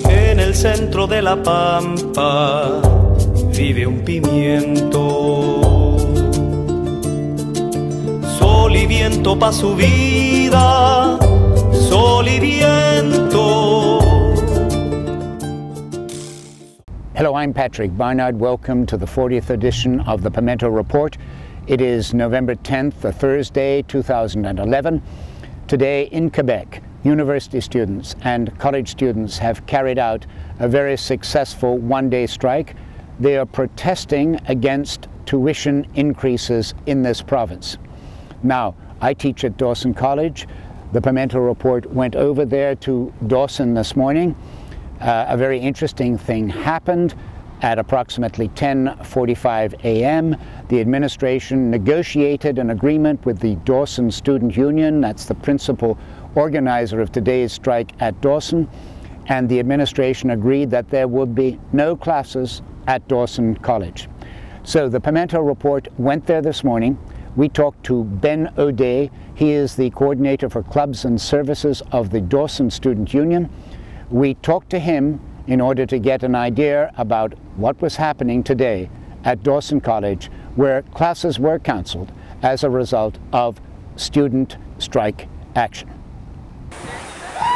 En el centro de la pampa vive un pimiento. Sol y viento pa' su vida, sol y viento. Hello, I'm Patrick Barnard. Welcome to the 40th edition of the Pimento Report. It is November 10th, a Thursday, 2011. Today in Quebec, university students and college students have carried out a very successful one-day strike. They are protesting against tuition increases in this province. Now, I teach at Dawson College. The Pimento Report went over there to Dawson this morning. A very interesting thing happened at approximately 10:45 a.m. The administration negotiated an agreement with the Dawson Student Union, that's the principal organizer of today's strike at Dawson, and the administration agreed that there would be no classes at Dawson College. So the Pimento Report went there this morning. We talked to Ben O'Day. He is the coordinator for clubs and services of the Dawson Student Union. We talked to him in order to get an idea about what was happening today at Dawson College, where classes were cancelled as a result of student strike action.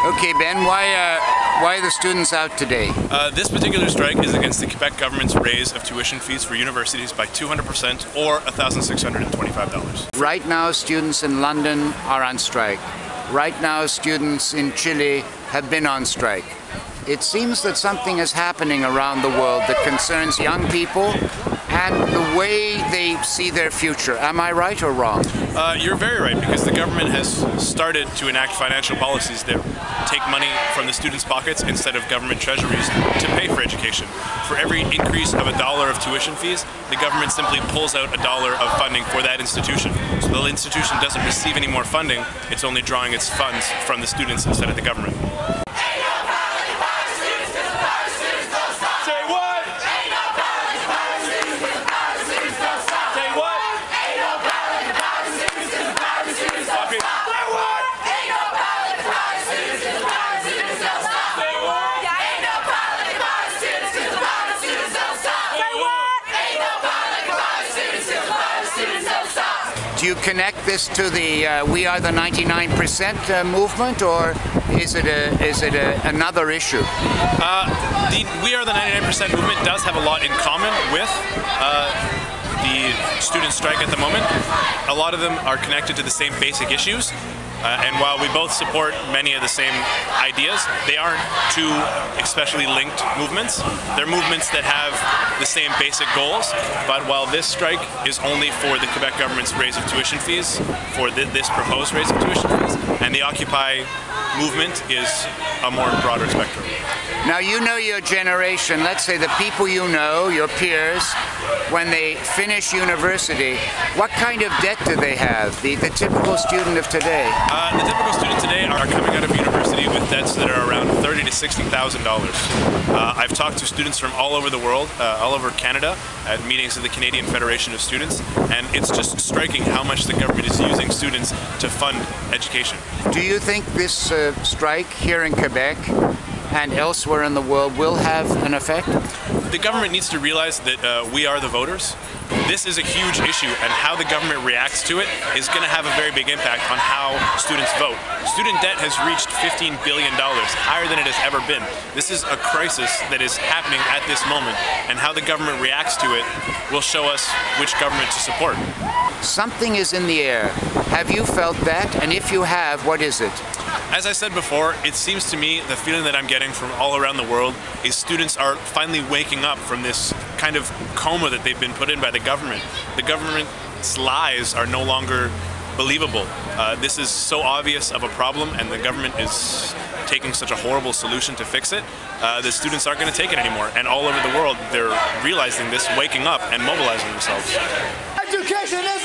Okay, Ben, why are the students out today? This particular strike is against the Quebec government's raise of tuition fees for universities by 200% or $1,625. Right now, students in London are on strike. Right now, students in Chile have been on strike. It seems that something is happening around the world that concerns young people and the way they see their future. Am I right or wrong? You're very right, because the government has started to enact financial policies that take money from the students' pockets instead of government treasuries to pay for education. For every increase of $1 of tuition fees, the government simply pulls out $1 of funding for that institution. So the institution doesn't receive any more funding, it's only drawing its funds from the students instead of the government. Do you connect this to the We Are the 99% movement, or is it another issue? The We Are the 99% movement does have a lot in common with the student strike at the moment. A lot of them are connected to the same basic issues. And while we both support many of the same ideas, they aren't two especially linked movements. They're movements that have the same basic goals, but while this strike is only for the Quebec government's raise of tuition fees, for this proposed raise of tuition fees, and the Occupy movement is a more broader spectrum. Now, you know your generation, let's say the people you know, your peers, when they finish university, what kind of debt do they have, the typical student of today? The typical student today are coming out of university with debts that are around $30,000 to $60,000. I've talked to students from all over the world, all over Canada, at meetings of the Canadian Federation of Students, and it's just striking how much the government is using students to fund education. Do you think this strike here in Quebec and elsewhere in the world will have an effect? The government needs to realize that we are the voters. This is a huge issue, and how the government reacts to it is going to have a very big impact on how students vote. Student debt has reached $15 billion, higher than it has ever been. This is a crisis that is happening at this moment, and how the government reacts to it will show us which government to support. Something is in the air. Have you felt that? And if you have, what is it? As I said before, it seems to me the feeling that I'm getting from all around the world is students are finally waking up from this kind of coma that they've been put in by the government. The government's lies are no longer believable. This is so obvious of a problem, and the government is taking such a horrible solution to fix it. The students aren't going to take it anymore, and all over the world they're realizing this, waking up and mobilizing themselves. Education is